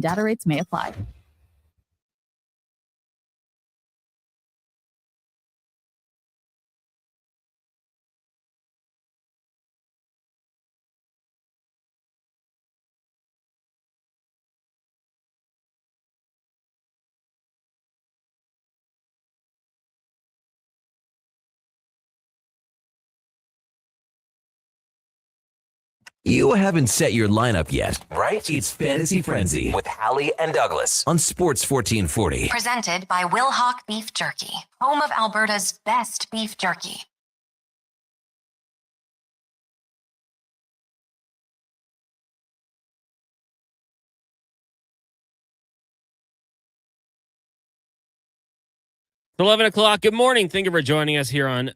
Data rates may apply. You haven't set your lineup yet, right? It's Fantasy Frenzy with Halley and Douglas on Sports 1440. Presented by Wilhauk Beef Jerky, home of Alberta's best beef jerky. It's 11 o'clock. Good morning. Thank you for joining us here on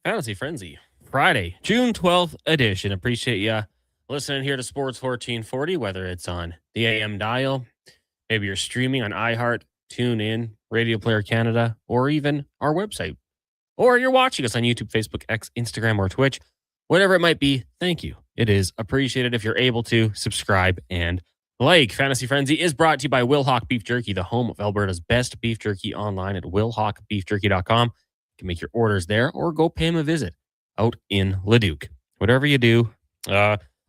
Fantasy Frenzy, Friday, June 12th edition. Appreciate you listening here to Sports 1440, whether it's on the AM dial, maybe you're streaming on iHeart, TuneIn, Radio Player Canada, or even our website. Or you're watching us on YouTube, Facebook, X, Instagram, or Twitch. Whatever it might be, thank you. It is appreciated if you're able to subscribe and like. Fantasy Frenzy is brought to you by Wilhauk Beef Jerky, the home of Alberta's best beef jerky, online at wilhaukbeefjerky.com. You can make your orders there or go pay them a visit out in Leduc. Whatever you do,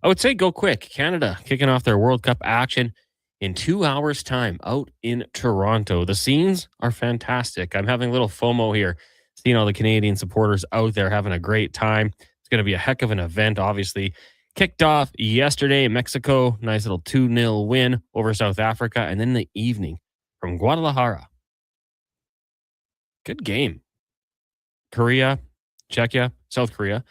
I would say go quick. Canada kicking off their World Cup action in 2 hours' time out in Toronto. The scenes are fantastic. I'm having a little FOMO here, seeing all the Canadian supporters out there having a great time. It's going to be a heck of an event, obviously. Kicked off yesterday in Mexico. Nice little 2-0 win over South Africa. And then in the evening from Guadalajara. Good game. Korea, Czechia, South Korea.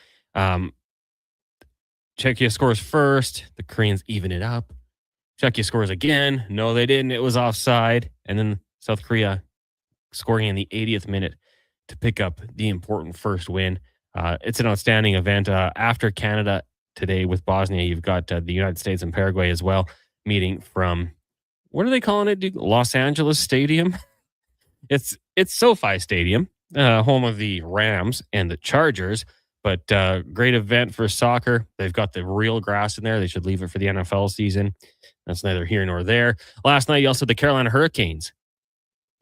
Czechia scores first. The Koreans even it up. Czechia scores again. No, they didn't. It was offside. And then South Korea scoring in the 80th minute to pick up the important first win. It's an outstanding event. After Canada today with Bosnia, you've got the United States and Paraguay as well meeting from, what are they calling it? Los Angeles Stadium? It's SoFi Stadium, home of the Rams and the Chargers. But great event for soccer. They've got the real grass in there. They should leave it for the NFL season. That's neither here nor there. Last night, you also had the Carolina Hurricanes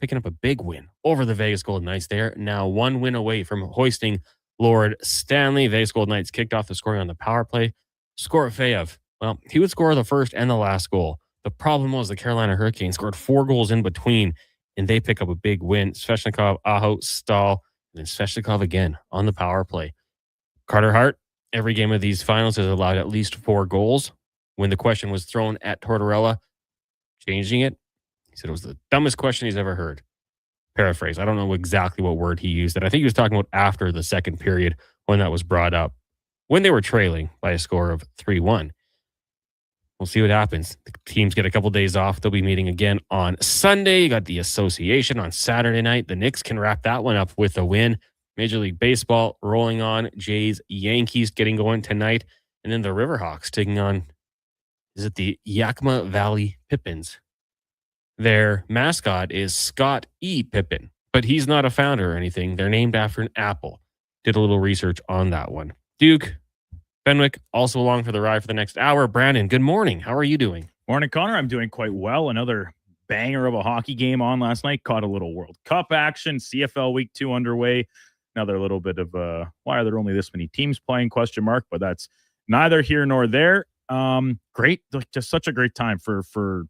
picking up a big win over the Vegas Golden Knights. They're now one win away from hoisting Lord Stanley. Vegas Golden Knights kicked off the scoring on the power play. Skorofeyev, well, he would score the first and the last goal. The problem was the Carolina Hurricanes scored 4 goals in between, and they pick up a big win. Svechnikov, Aho, Stahl, and then Svechnikov again on the power play. Carter Hart, every game of these finals has allowed at least 4 goals. When the question was thrown at Tortorella, changing it, he said it was the dumbest question he's ever heard. Paraphrase. I don't know exactly what word he used. And I think he was talking about after the second period when that was brought up, when they were trailing by a score of 3-1. We'll see what happens. The teams get a couple days off. They'll be meeting again on Sunday. You got the association on Saturday night. The Knicks can wrap that one up with a win. Major League Baseball rolling on. Jays, Yankees getting going tonight. And then the Riverhawks taking on, is it the Yakima Valley Pippins? Their mascot is Scott E. Pippen, but he's not a founder or anything. They're named after an apple. Did a little research on that one. Duke, Fenwick, also along for the ride for the next hour. Brandon, good morning. How are you doing? Morning, Connor. I'm doing quite well. Another banger of a hockey game on last night. Caught a little World Cup action. CFL Week 2 underway. Another little bit of why are there only this many teams playing ? But that's neither here nor there. Great, just such a great time for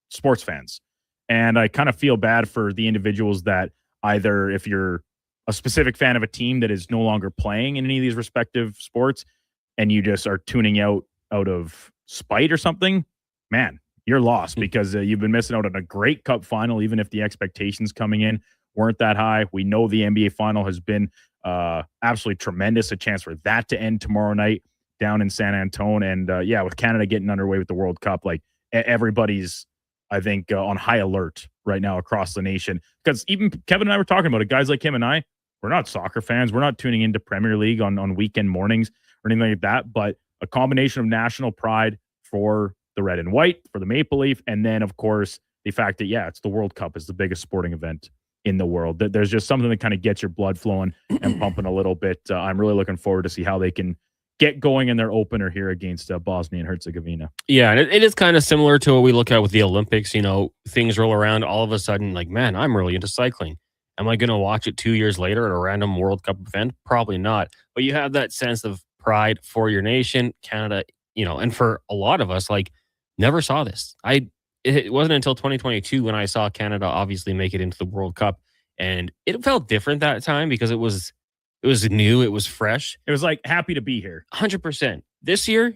sports fans. And I kind of feel bad for the individuals that either, if you're a specific fan of a team that is no longer playing in any of these respective sports and you just are tuning out of spite or something, man, you're lost because you've been missing out on a great cup final, even if the expectations coming in weren't that high. We know the NBA final has been absolutely tremendous. A chance for that to end tomorrow night down in San Antonio. And with Canada getting underway with the World Cup, like everybody's, I think, on high alert right now across the nation. Because even Kevin and I were talking about it. Guys like him and I, we're not soccer fans. We're not tuning into Premier League on weekend mornings or anything like that. But a combination of national pride for the red and white, for the Maple Leaf, and then, of course, the fact that, it's the World Cup is the biggest sporting event in the world. There's just something that kind of gets your blood flowing and pumping a little bit. I'm really looking forward to see how they can get going in their opener here against Bosnia and Herzegovina. Yeah, and it is kind of similar to what we look at with the Olympics. Things roll around all of a sudden, like, man, I'm really into cycling. Am I going to watch it 2 years later at a random World Cup event? Probably not. But you have that sense of pride for your nation, Canada, and for a lot of us, like, never saw this. It wasn't until 2022 when I saw Canada obviously make it into the World Cup, and it felt different that time because it was new, it was fresh. It was like happy to be here. 100%. This year,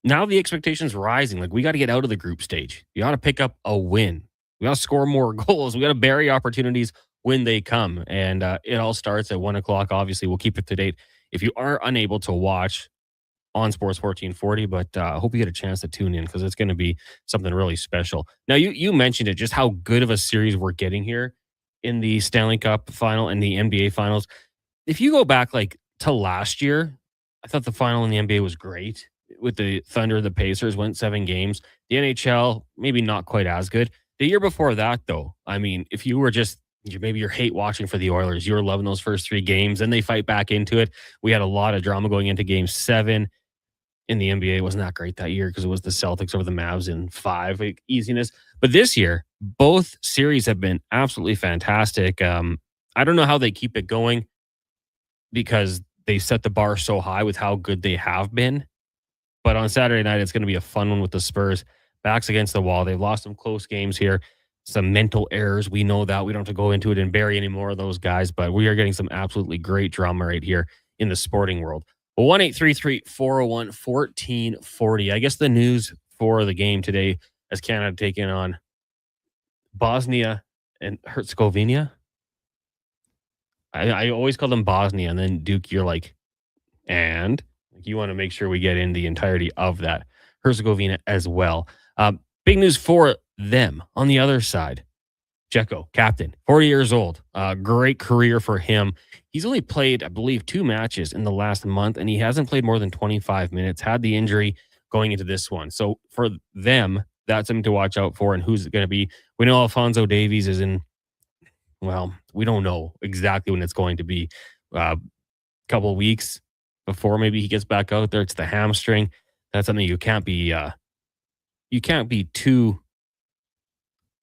now the expectations rising. Like, we got to get out of the group stage. You got to pick up a win. We got to score more goals. We got to bury opportunities when they come. And it all starts at 1 o'clock. Obviously, we'll keep it to date if you are unable to watch on Sports 1440. But I hope you get a chance to tune in because it's going to be something really special. Now, you mentioned it, just how good of a series we're getting here in the Stanley Cup final and the NBA finals. If you go back to last year, I thought the final in the NBA was great. With the Thunder, the Pacers went 7 games. The NHL, maybe not quite as good. The year before that, though, I mean, if you were maybe you're hate watching for the Oilers, you were loving those first 3 games, then they fight back into it. We had a lot of drama going into Game 7 in the NBA. It wasn't that great that year because it was the Celtics over the Mavs in 5, easiness. But this year, both series have been absolutely fantastic. I don't know how they keep it going because they set the bar so high with how good they have been. But on Saturday night, it's going to be a fun one with the Spurs. Backs against the wall. They've lost some close games here. Some mental errors. We know that. We don't have to go into it and bury any more of those guys, but we are getting some absolutely great drama right here in the sporting world. 1-833-401-1440. I guess the news for the game today as Canada taking on Bosnia and Herzegovina. I always call them Bosnia, and then Duke, you're like, and you want to make sure we get in the entirety of that. Herzegovina as well. Big news for them on the other side. Dzeko, captain, 40 years old. Great career for him. He's only played, I believe, 2 matches in the last month, and he hasn't played more than 25 minutes. Had the injury going into this one. So for them, that's something to watch out for. And who's it going to be? We know Alphonso Davies is in. Well, we don't know exactly when it's going to be. Couple of weeks before maybe he gets back out there. It's the hamstring. That's something you can't be too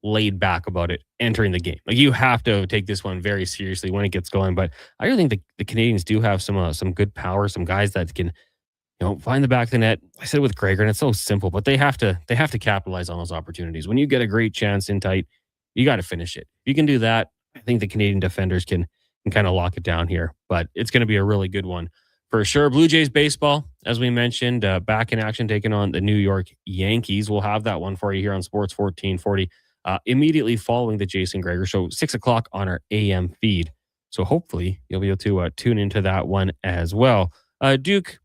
laid back about it entering the game. Like, you have to take this one very seriously when it gets going. But I really think the Canadians do have some good power, some guys that can find the back of the net. I said with Gregor, and it's so simple, but they have to capitalize on those opportunities. When you get a great chance in tight, you got to finish it. If you can do that, I think the Canadian defenders can kind of lock it down here. But it's going to be a really good one for sure. Blue Jays baseball, as we mentioned, back in action, taking on the New York Yankees. We'll have that one for you here on Sports 1440 immediately following the Jason Gregor Show, 6 o'clock on our AM feed. So hopefully you'll be able to tune into that one as well. Duke,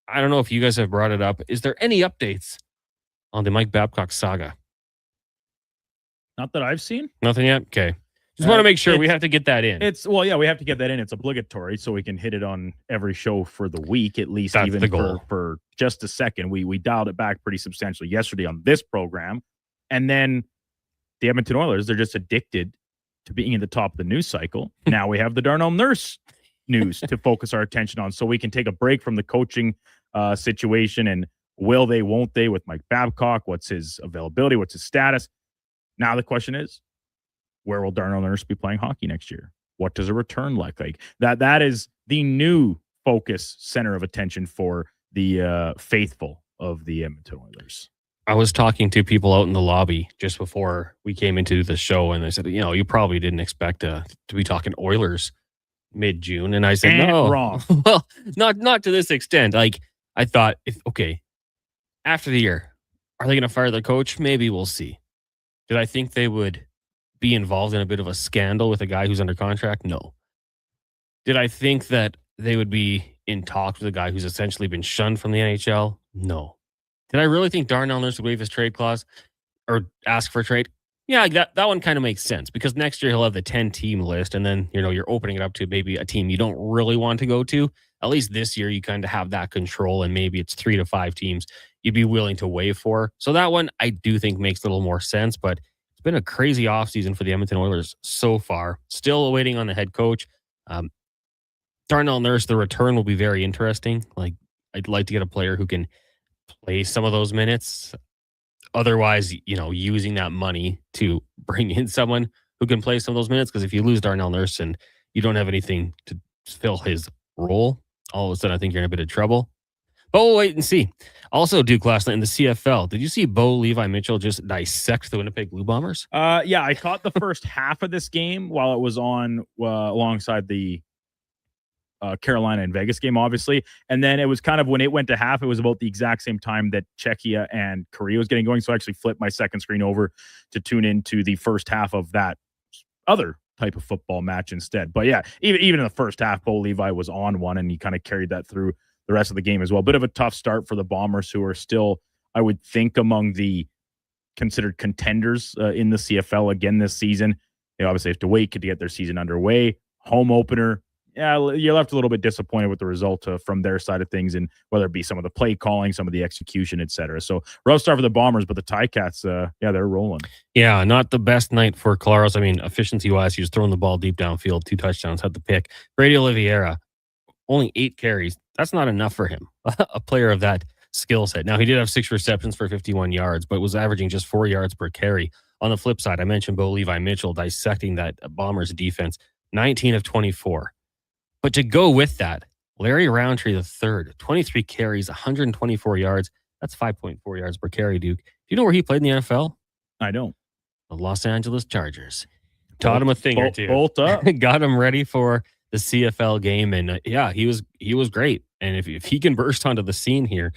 I don't know if you guys have brought it up. Is there any updates on the Mike Babcock saga? Not that I've seen. Nothing yet? Okay. Just want to make sure we have to get that in. We have to get that in. It's obligatory, so we can hit it on every show for the week, at least. That's even the goal. For just a second. We dialed it back pretty substantially yesterday on this program. And then the Edmonton Oilers, they're just addicted to being in the top of the news cycle. Now we have the Darnell Nurse news to focus our attention on, so we can take a break from the coaching situation and will they, won't they with Mike Babcock? What's his availability? What's his status? Now the question is, where will Darnell Nurse be playing hockey next year? What does a return look like? That is the new focus center of attention for the faithful of the Edmonton Oilers. I was talking to people out in the lobby just before we came into the show, and they said, you probably didn't expect to be talking Oilers mid-June. And I said, no. Wrong. Well, not to this extent. Like, I thought, after the year, are they going to fire their coach? Maybe we'll see. Did I think they would be involved in a bit of a scandal with a guy who's under contract? No. Did I think that they would be in talks with a guy who's essentially been shunned from the NHL? No. Did I really think Darnell Nurse would waive his trade clause or ask for a trade? Yeah, that one kind of makes sense because next year he'll have the 10-team list, and then you're opening it up to maybe a team you don't really want to go to. At least this year you kind of have that control, and maybe it's 3 to 5 teams you'd be willing to waive for. So that one I do think makes a little more sense, but it's been a crazy offseason for the Edmonton Oilers so far. Still waiting on the head coach. Darnell Nurse, the return will be very interesting. Like, I'd like to get a player who can play some of those minutes. Otherwise, using that money to bring in someone who can play some of those minutes. Because if you lose Darnell Nurse and you don't have anything to fill his role, all of a sudden I think you're in a bit of trouble. But we'll wait and see. Also, Duke, last night in the CFL, did you see Bo Levi Mitchell just dissect the Winnipeg Blue Bombers? Yeah, I caught the first half of this game while it was on alongside the Carolina and Vegas game, obviously. And then it was kind of when it went to half, it was about the exact same time that Czechia and Korea was getting going. So I actually flipped my second screen over to tune into the first half of that other type of football match instead. But yeah, even in the first half, Bo Levi was on one, and he kind of carried that through the rest of the game as well. Bit of a tough start for the Bombers, who are still, I would think, among the considered contenders in the CFL again this season. They obviously have to wait to get their season underway. Home opener. Yeah, you're left a little bit disappointed with the result from their side of things, and whether it be some of the play calling, some of the execution, etc. So rough start for the Bombers, but the Ticats, they're rolling. Yeah, not the best night for Claros. I mean, efficiency-wise, he was throwing the ball deep downfield, 2 touchdowns, had the pick. Brady Oliveira, only 8 carries. That's not enough for him, a player of that skill set. Now, he did have 6 receptions for 51 yards, but was averaging just 4 yards per carry. On the flip side, I mentioned Bo Levi Mitchell dissecting that Bombers defense, 19 of 24. But to go with that, Larry Roundtree III, 23 carries, 124 yards. That's 5.4 yards per carry, Duke. Do you know where he played in the NFL? I don't. The Los Angeles Chargers. Taught him a thing or two. Bolt up. Got him ready for the CFL game. And he was great. And if he can burst onto the scene here,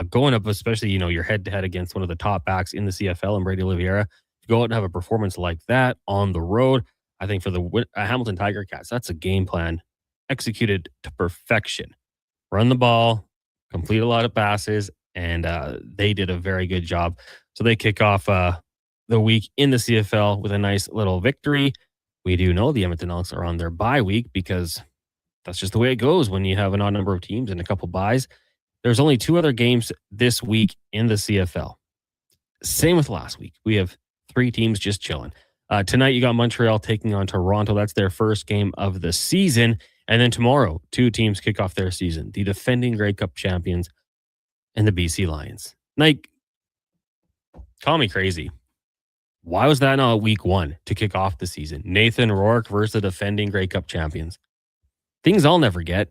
going up, especially, you're head to head against one of the top backs in the CFL and Brady Oliveira, to go out and have a performance like that on the road, I think for the Hamilton Tiger Cats, that's a game plan executed to perfection. Run the ball, complete a lot of passes, and they did a very good job. So they kick off the week in the CFL with a nice little victory. We do know the Edmonton Elks are on their bye week because that's just the way it goes when you have an odd number of teams and a couple byes. There's only 2 other games this week in the CFL. Same with last week. We have 3 teams just chilling. Tonight, you got Montreal taking on Toronto. That's their first game of the season. And then tomorrow, 2 teams kick off their season. The defending Grey Cup champions and the BC Lions. Like, call me crazy. Why was that not week 1 to kick off the season? Nathan Rourke versus the defending Grey Cup champions. Things I'll never get.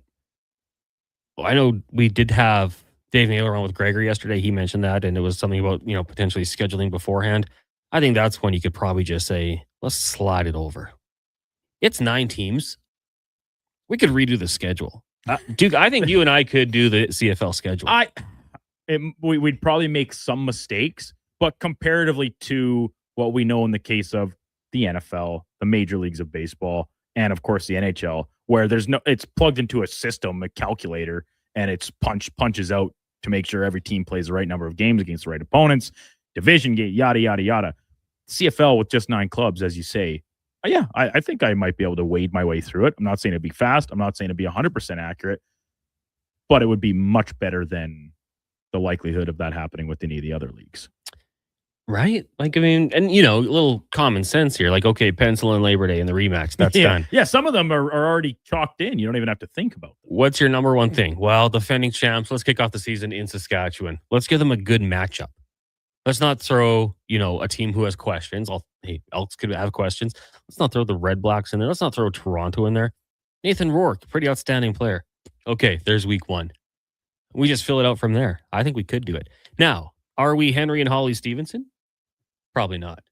Well, I know we did have Dave Naylor on with Gregory yesterday. He mentioned that, and it was something about, potentially scheduling beforehand. I think that's when you could probably just say, let's slide it over. It's 9 teams. We could redo the schedule. Duke, I think you and I could do the CFL schedule. We'd probably make some mistakes, but comparatively to what we know in the case of the NFL, the major leagues of baseball, and of course the NHL, where it's plugged into a system, a calculator, and it's punches out to make sure every team plays the right number of games against the right opponents, division game, yada, yada, yada. CFL with just 9 clubs, as you say, I think I might be able to wade my way through it. I'm not saying it'd be fast. I'm not saying it'd be 100% accurate, but it would be much better than the likelihood of that happening with any of the other leagues. Right? Like, I mean, and, a little common sense here. Like, okay, pencil in Labor Day and the rematch. That's done. Yeah, some of them are already chalked in. You don't even have to think about them. What's your number one thing? Well, defending champs, let's kick off the season in Saskatchewan. Let's give them a good matchup. Let's not throw, a team who has questions. Elks could have questions. Let's not throw the Red Blacks in there. Let's not throw Toronto in there. Nathan Rourke, pretty outstanding player. Okay, there's week 1. We just fill it out from there. I think we could do it. Now, are we Henry and Holly Stevenson? Probably not.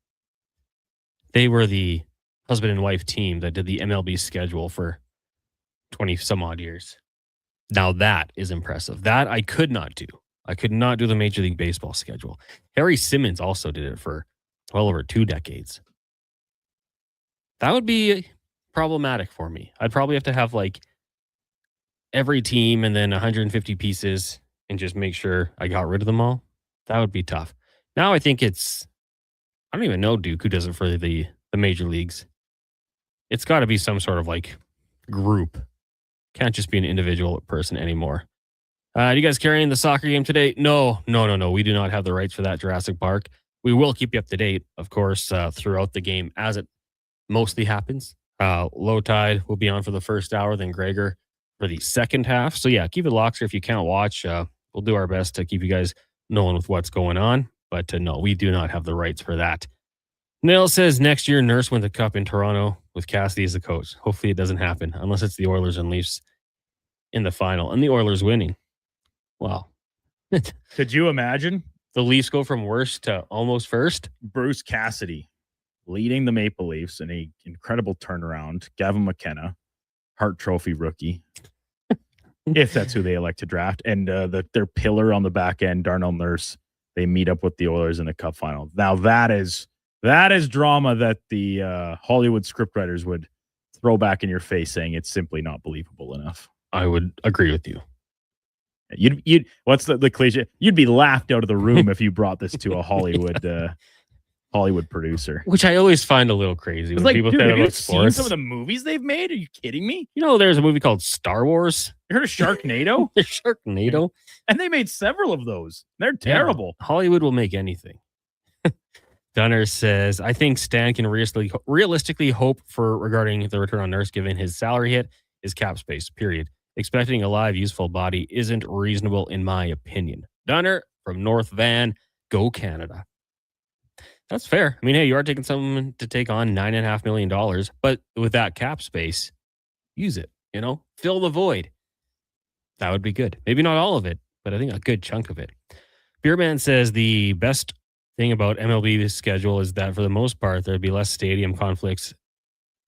They were the husband and wife team that did the MLB schedule for 20 some odd years. Now that is impressive. That I could not do. I could not do the Major League Baseball schedule. Harry Simmons also did it for well over 2 decades. That would be problematic for me. I'd probably have to have like every team and then 150 pieces and just make sure I got rid of them all. That would be tough. Now I think I don't even know, Duke, who does it for the major leagues. It's got to be some sort of like group. Can't just be an individual person anymore. Do you guys carrying the soccer game today? No. We do not have the rights for that, Jurassic Park. We will keep you up to date, of course, throughout the game as it mostly happens. Low Tide will be on for the first hour. Then Gregor for the second half. So yeah, keep it locked if you can't watch. We'll do our best to keep you guys knowing with what's going on. But no, we do not have the rights for that. Nell says next year Nurse wins the cup in Toronto with Cassidy as the coach. Hopefully it doesn't happen unless it's the Oilers and Leafs in the final and the Oilers winning. Wow. Could you imagine? The Leafs go from worst to almost first. Bruce Cassidy leading the Maple Leafs in an incredible turnaround. Gavin McKenna, Hart Trophy rookie, if that's who they elect to draft. And their pillar on the back end, Darnell Nurse, they meet up with the Oilers in the cup final. Now that is drama that the Hollywood scriptwriters would throw back in your face saying it's simply not believable enough. I would agree with you. You'd what's the cliche? You'd be laughed out of the room if you brought this to a Hollywood producer. Which I always find a little crazy. It's When like, people dude, say have you about seen sports. some of the movies they've made? Are you kidding me? You know, there's a movie called Star Wars. You heard of Sharknado? There's Sharknado. And they made several of those. They're terrible. Yeah, Hollywood will make anything. Gunner says, I think Stan can realistically hope for regarding the return on Nurse given his salary hit is cap space, period. Expecting a live, useful body isn't reasonable in my opinion. Dunner from North Van, go Canada. That's fair. I mean, hey, you are taking someone to take on $9.5 million, but with that cap space, use it, fill the void. That would be good. Maybe not all of it, but I think a good chunk of it. Beerman says the best thing about MLB's schedule is that for the most part, there'd be less stadium conflicts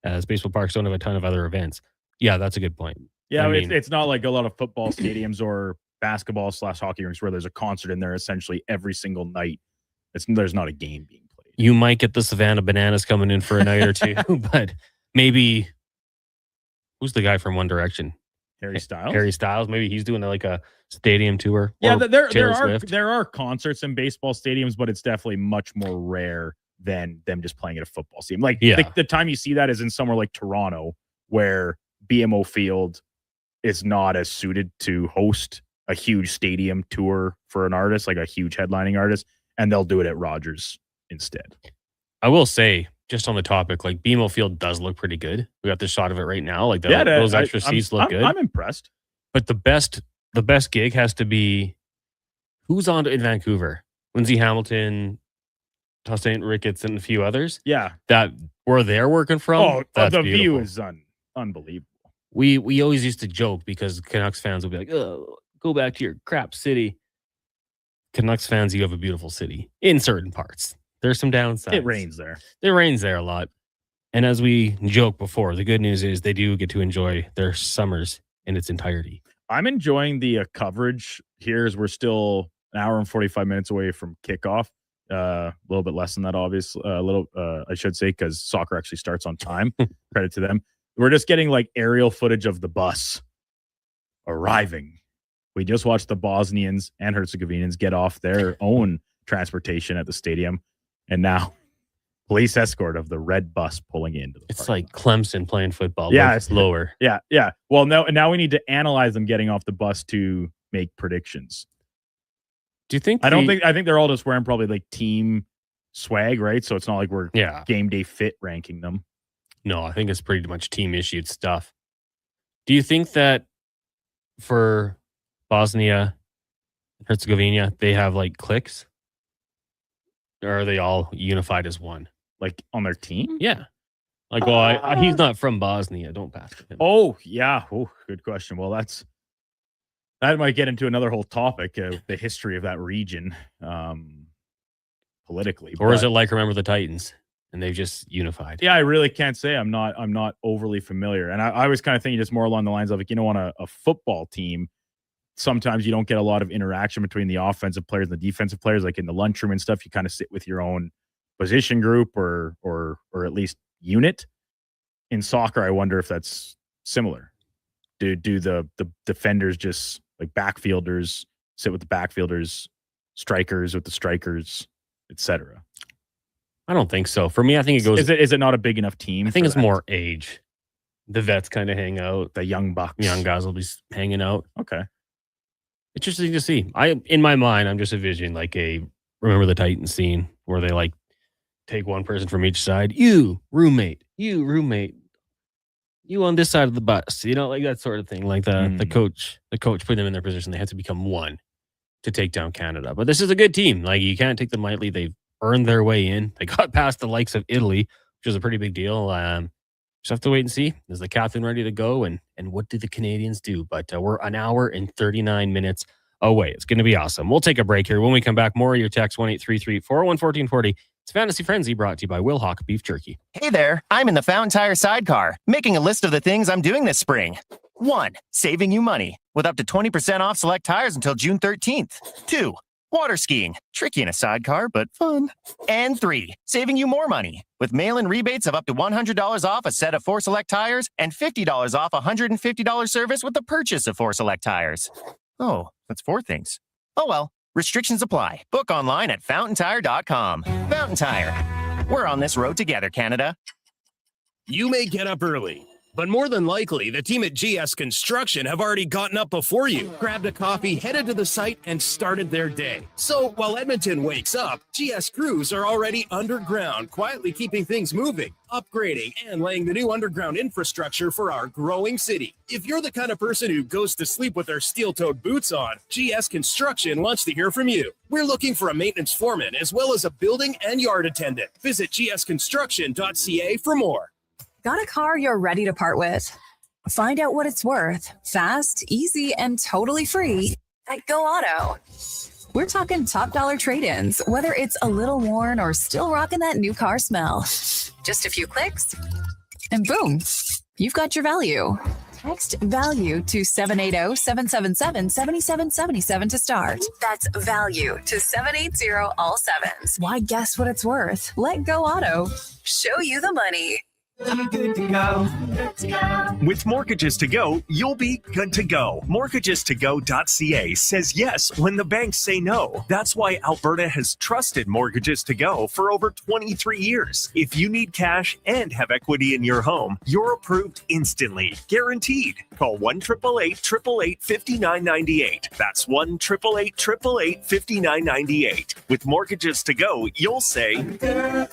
as baseball parks don't have a ton of other events. Yeah, that's a good point. Yeah, I mean, it's not like a lot of football stadiums or basketball/hockey rinks where there's a concert in there essentially every single night. There's not a game being played. You might get the Savannah Bananas coming in for a night or two, but maybe who's the guy from One Direction? Harry Styles. Harry Styles. Maybe he's doing like a stadium tour. Yeah, or there are concerts in baseball stadiums, but it's definitely much more rare than them just playing at a football stadium. Like the time you see that is in somewhere like Toronto, where BMO Field is not as suited to host a huge stadium tour for an artist, like a huge headlining artist, and they'll do it at Rogers instead. I will say, just on the topic, like BMO Field does look pretty good. We got the shot of it right now. Like those extra seats look good. I'm impressed. But the best gig has to be who's on in Vancouver? Lindsay Hamilton, St. Ricketts, and a few others. Yeah, that where they're working from. Oh, that's the beautiful. view is unbelievable. We always used to joke because Canucks fans would be like, "Oh, go back to your crap city." Canucks fans, you have a beautiful city in certain parts. There's some downsides. It rains there. It rains there a lot. And as we joked before, the good news is they do get to enjoy their summers in its entirety. I'm enjoying the coverage here as we're still an hour and 45 minutes away from kickoff. A little bit less than that, obviously. I should say, because soccer actually starts on time. Credit to them. We're just getting like aerial footage of the bus arriving. We just watched the Bosnians and Herzegovinians get off their own transportation at the stadium. And now police escort of the red bus pulling into the It's parking like Clemson playing football. Yeah, but it's lower. Yeah. Well, now we need to analyze them getting off the bus to make predictions. Do you think? I think they're all just wearing probably like team swag, right? So it's not like we're game day fit ranking them. No, I think it's pretty much team issued stuff. Do you think that for Bosnia and Herzegovina, they have like cliques? Or are they all unified as one? Like on their team? Yeah. Like, well, he's not from Bosnia. Don't pass to him. Oh, yeah. Oh, good question. Well, that might get into another whole topic of the history of that region politically. Or is it like Remember the Titans and they've just unified? Yeah, I really can't say. I'm not overly familiar. And I was kind of thinking just more along the lines of like, on a football team, sometimes you don't get a lot of interaction between the offensive players and the defensive players. Like in the lunchroom and stuff, you kind of sit with your own position group or at least unit. In soccer, I wonder if that's similar. Do the defenders just like backfielders sit with the backfielders, strikers with the strikers, etc.? I don't think so. For me, I think it goes. Is it not a big enough team? I think it's more age. The vets kind of hang out. The young bucks, young guys will be hanging out. Okay. Interesting to see. In my mind, I'm just envisioning like a Remember the Titans scene where they like take one person from each side. You roommate. You you on this side of the bus, like that sort of thing. Like the coach put them in their position. They had to become one to take down Canada. But this is a good team. Like, you can't take them lightly. They've earned their way in. They got past the likes of Italy, which is a pretty big deal. Just have to wait and see. Is the captain ready to go? And what do the Canadians do? But we're an hour and 39 minutes away. It's going to be awesome. We'll take a break here. When we come back, more of your text, 1-833-401-1440. It's Fantasy Frenzy, brought to you by Will Hawk Beef Jerky. Hey there, I'm in the Fountain Tire sidecar, making a list of the things I'm doing this spring. 1. Saving you money, with up to 20% off select tires until June 13th. 2. Water skiing, tricky in a sidecar, but fun. And 3. Saving you more money, with mail-in rebates of up to $100 off a set of 4 select tires and $50 off a $150 service with the purchase of 4 select tires. Oh, that's 4 things. Oh well, restrictions apply. Book online at fountaintire.com. Fountain Tire. We're on this road together, Canada. You may get up early, but more than likely, the team at GS Construction have already gotten up before you, grabbed a coffee, headed to the site, and started their day. So while Edmonton wakes up, GS crews are already underground, quietly keeping things moving, upgrading, and laying the new underground infrastructure for our growing city. If you're the kind of person who goes to sleep with their steel-toed boots on, GS Construction wants to hear from you. We're looking for a maintenance foreman as well as a building and yard attendant. Visit gsconstruction.ca for more. Got a car you're ready to part with? Find out what it's worth, fast, easy, and totally free at Go Auto. We're talking top dollar trade-ins, whether it's a little worn or still rocking that new car smell. Just a few clicks, and boom, you've got your value. Text value to 780-777-7777 to start. That's value to 780 all sevens. Why guess what it's worth? Let Go Auto show you the money. Good to go. Good to go. With Mortgages to Go, you'll be good to go. MortgagesToGo.ca says yes when the banks say no. That's why Alberta has trusted Mortgages to Go for over 23 years. If you need cash and have equity in your home, you're approved instantly, guaranteed. Call 1-888-888-5998. That's 1-888-888-5998. With Mortgages to Go, you'll say, I'm good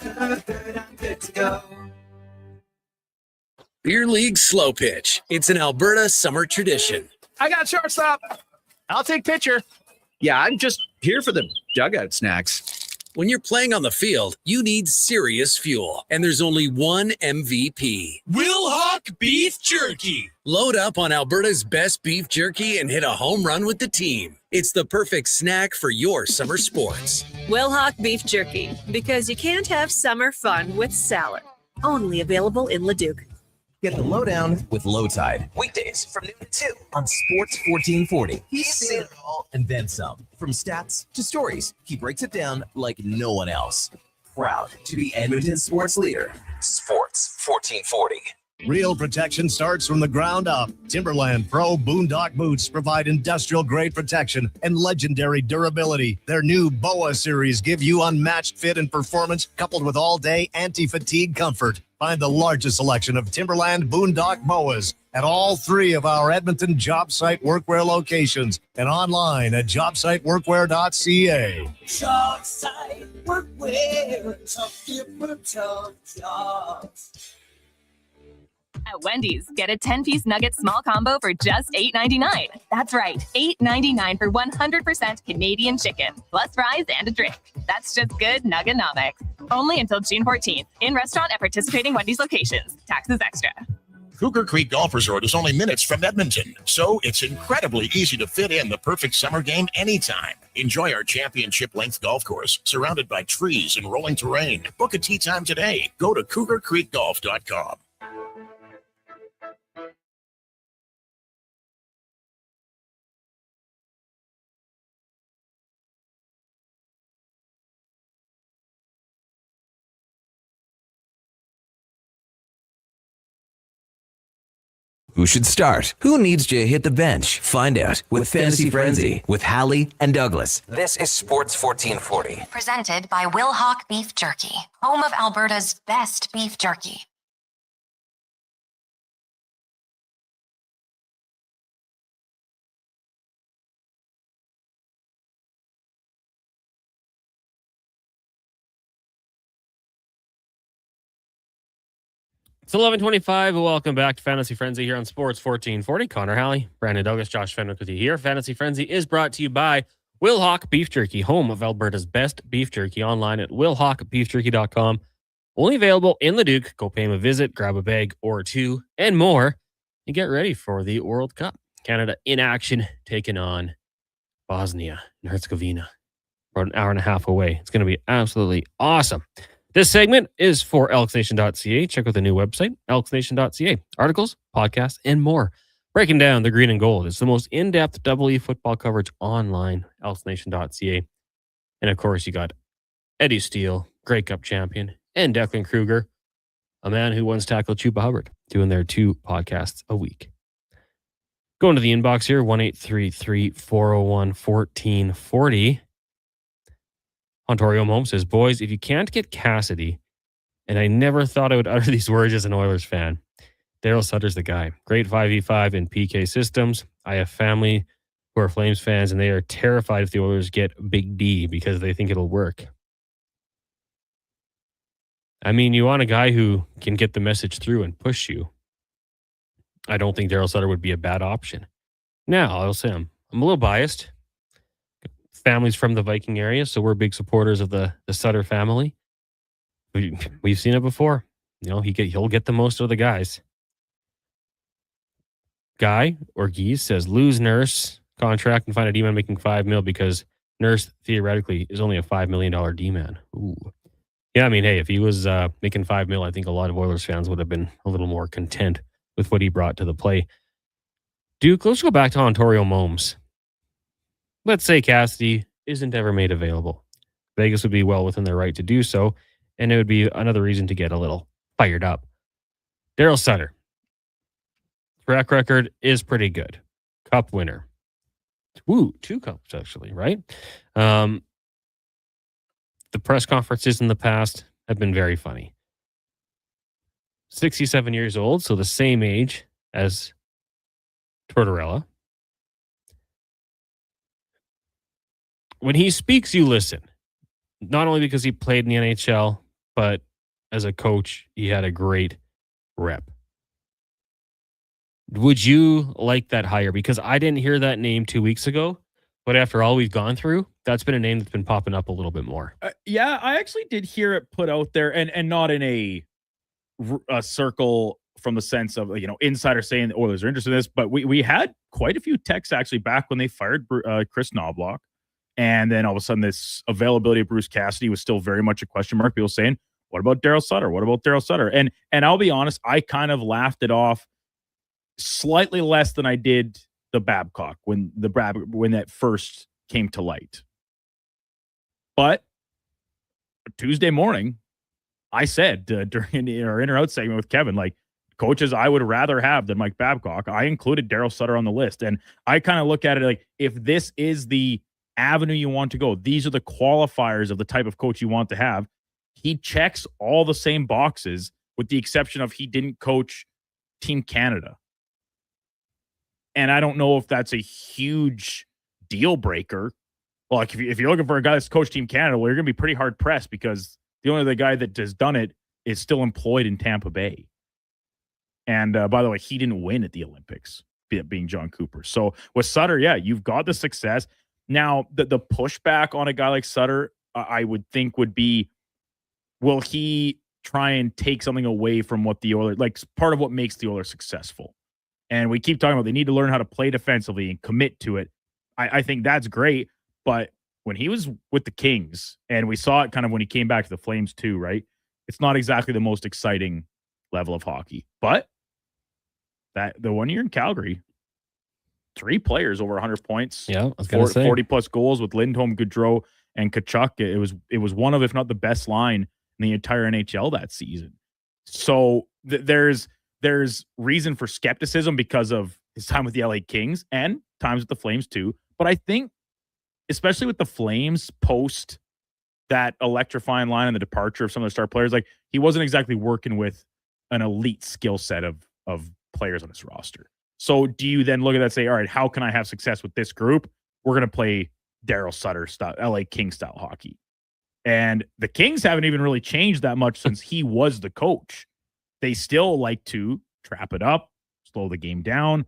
to go. Beer League Slow Pitch. It's an Alberta summer tradition. I got shortstop. I'll take pitcher. Yeah, I'm just here for the dugout snacks. When you're playing on the field, you need serious fuel. And there's only one MVP. Will Hawk Beef Jerky. Load up on Alberta's best beef jerky and hit a home run with the team. It's the perfect snack for your summer sports. Will Hawk Beef Jerky. Because you can't have summer fun with salad. Only available in Leduc. Get the lowdown with Low Tide. Weekdays from noon to 2 on Sports 1440. He's seen it all and then some. From stats to stories, he breaks it down like no one else. Proud to be Edmonton's sports leader. Sports 1440. Real protection starts from the ground up. Timberland Pro Boondock Boots provide industrial-grade protection and legendary durability. Their new BOA series give you unmatched fit and performance coupled with all-day anti-fatigue comfort. Find the largest selection of Timberland Boondock BOAs at all 3 of our Edmonton job site workwear locations and online at jobsiteworkwear.ca. Job site workwear, tough different jobs. At Wendy's, get a 10-piece nugget small combo for just $8.99. That's right, $8.99 for 100% Canadian chicken, plus fries and a drink. That's just good Nuggenomics. Only until June 14th. In restaurant at participating Wendy's locations. Taxes extra. Cougar Creek Golf Resort is only minutes from Edmonton, so it's incredibly easy to fit in the perfect summer game anytime. Enjoy our championship-length golf course, surrounded by trees and rolling terrain. Book a tee time today. Go to cougarcreekgolf.com. Who should start? Who needs to hit the bench? Find out with Fantasy Frenzy with Halley and Douglas. This is Sports 1440. Presented by Will Hawk Beef Jerky, home of Alberta's best beef jerky. It's 11:25. Welcome back to Fantasy Frenzy here on Sports 1440. Connor Halley, Brandon Douglas, Josh Fenwick with you here. Fantasy Frenzy is brought to you by Will Hawk Beef Jerky, home of Alberta's best beef jerky, online at willhawkbeefjerky.com. Only available in Leduc. Go pay him a visit, grab a bag or two, and more, and get ready for the World Cup. Canada in action, taking on Bosnia and Herzegovina. About an hour and a half away. It's going to be absolutely awesome. This segment is for elksnation.ca. Check out the new website, elksnation.ca. Articles, podcasts, and more. Breaking down the green and gold. It's the most in-depth EE football coverage online, elksnation.ca. And of course, you got Eddie Steele, Grey Cup champion, and Declan Kruger, a man who once tackled Chuba Hubbard, doing their 2 podcasts a week. Going to the inbox here, 1-833-401-1440. Ontario Home says, boys, if you can't get Cassidy, and I never thought I would utter these words as an Oilers fan, Daryl Sutter's the guy. Great 5v5 and PK systems. I have family who are Flames fans, and they are terrified if the Oilers get Big D because they think it'll work. I mean, you want a guy who can get the message through and push you. I don't think Daryl Sutter would be a bad option. Now, I'll say I'm a little biased. Family's from the Viking area, so we're big supporters of the Sutter family. We've seen it before. You know, he'll get the most of the guys. Guy or Geese says, lose Nurse contract and find a D-man making $5 million because Nurse theoretically is only a $5 million D-man. Ooh. Yeah, I mean, hey, if he was making $5 million, I think a lot of Oilers fans would have been a little more content with what he brought to the play. Duke, let's go back to Ontario Momes. Let's say Cassidy isn't ever made available. Vegas would be well within their right to do so, and it would be another reason to get a little fired up. Daryl Sutter. Track record is pretty good. Cup winner. Woo, 2 cups actually, right? The press conferences in the past have been very funny. 67 years old, so the same age as Tortorella. When he speaks, you listen. Not only because he played in the NHL, but as a coach, he had a great rep. Would you like that hire? Because I didn't hear that name 2 weeks ago, but after all we've gone through, that's been a name that's been popping up a little bit more. Yeah, I actually did hear it put out there, and not in a circle from the sense of, insider saying the Oilers are interested in this, but we had quite a few texts actually back when they fired Chris Knobloch. And then all of a sudden, this availability of Bruce Cassidy was still very much a question mark. People saying, what about Daryl Sutter? What about Daryl Sutter? And I'll be honest, I kind of laughed it off slightly less than I did the Babcock when that first came to light. But Tuesday morning, I said during our in or out segment with Kevin, like, coaches I would rather have than Mike Babcock, I included Daryl Sutter on the list. And I kind of look at it like, if this is the avenue you want to go, these are the qualifiers of the type of coach you want to have. He checks all the same boxes with the exception of he didn't coach Team Canada. And I don't know if that's a huge deal breaker. Well, like if you're looking for a guy that's coached Team Canada, well, you're going to be pretty hard pressed because the only other guy that has done it is still employed in Tampa Bay. And by the way, he didn't win at the Olympics, being John Cooper. So with Sutter, yeah, you've got the success. Now, the pushback on a guy like Sutter, I would think would be, will he try and take something away from what the Oilers, like part of what makes the Oilers successful? And we keep talking about they need to learn how to play defensively and commit to it. I think that's great. But when he was with the Kings, and we saw it kind of when he came back to the Flames too, right? It's not exactly the most exciting level of hockey. But that the 1 year in Calgary, 3 players over 100 points. Yeah, I was going to say 40 plus goals with Lindholm, Gaudreau, and Tkachuk. It was one of, if not the best line in the entire NHL that season. So there's reason for skepticism because of his time with the LA Kings and times with the Flames too. But I think, especially with the Flames post that electrifying line and the departure of some of the star players, like he wasn't exactly working with an elite skill set of players on his roster. So do you then look at that and say, all right, how can I have success with this group? We're going to play Daryl Sutter style, LA King style hockey. And the Kings haven't even really changed that much since he was the coach. they still like to trap it up, slow the game down.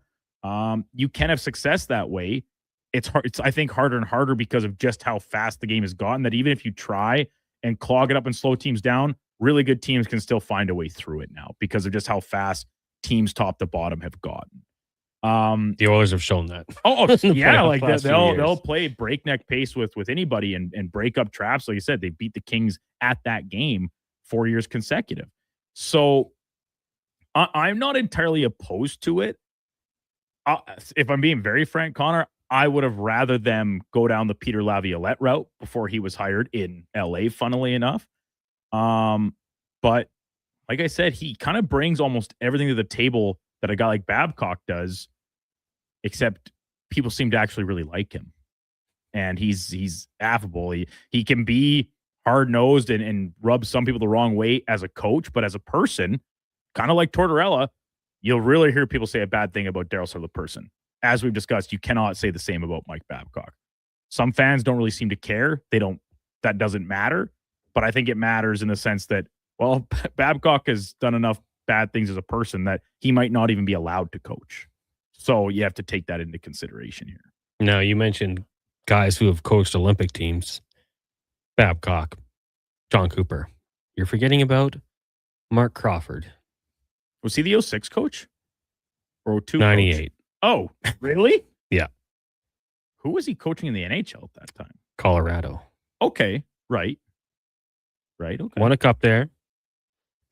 You can have success that way. It's hard. It's, I think, harder and harder because of just how fast the game has gotten, that even if you try and clog it up and slow teams down, really good teams can still find a way through it now because of just how fast teams top to bottom have gotten. The Oilers have shown that. Yeah, like they'll play breakneck pace with anybody and break up traps. Like you said, they beat the Kings at that game 4 years consecutive. So I'm not entirely opposed to it. If I'm being very frank, Connor, I would have rather them go down the Peter Laviolette route before he was hired in LA, funnily enough. But like I said, he kind of brings almost everything to the table that a guy like Babcock does, except people seem to actually really like him. And he's affable. He can be hard-nosed and rub some people the wrong way as a coach, but as a person, kind of like Tortorella, you'll really hear people say a bad thing about Darryl Sutter, the person. As we've discussed, you cannot say the same about Mike Babcock. Some fans don't really seem to care. That doesn't matter. But I think it matters in the sense that, well, Babcock has done enough bad things as a person that he might not even be allowed to coach. So you have to take that into consideration here. Now, you mentioned guys who have coached Olympic teams. Babcock, John Cooper. You're forgetting about Mark Crawford. Was he the 06 coach? Or 02 98. Coach? Oh, really? Yeah. Who was he coaching in the NHL at that time? Colorado. Okay, right. Okay. Won a cup there.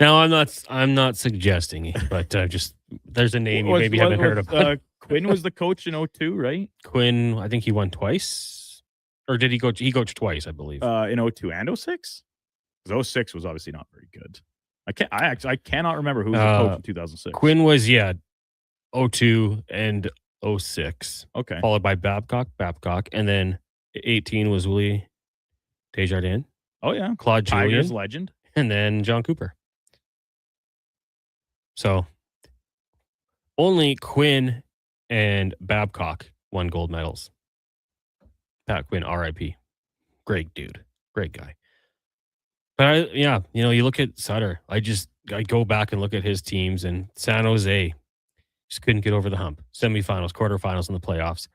Now, I'm not suggesting, but just there's a name you maybe haven't heard of. Quinn was the coach in 02, right? Quinn, I think he won twice. Or did he coach? He coached twice, I believe. In 02 and 06? Because 06 was obviously not very good. I cannot remember who was the coach in 2006. Quinn was, 02 and 06. Okay. Followed by Babcock, and then 18 was Willie Desjardins. Oh, yeah. Claude Tigers Julien. legend. And then John Cooper. So only Quinn and Babcock won gold medals. Pat Quinn, RIP. Great dude. Great guy. But you look at Sutter. I go back and look at his teams, and San Jose just couldn't get over the hump. Semifinals, quarterfinals, and the playoffs.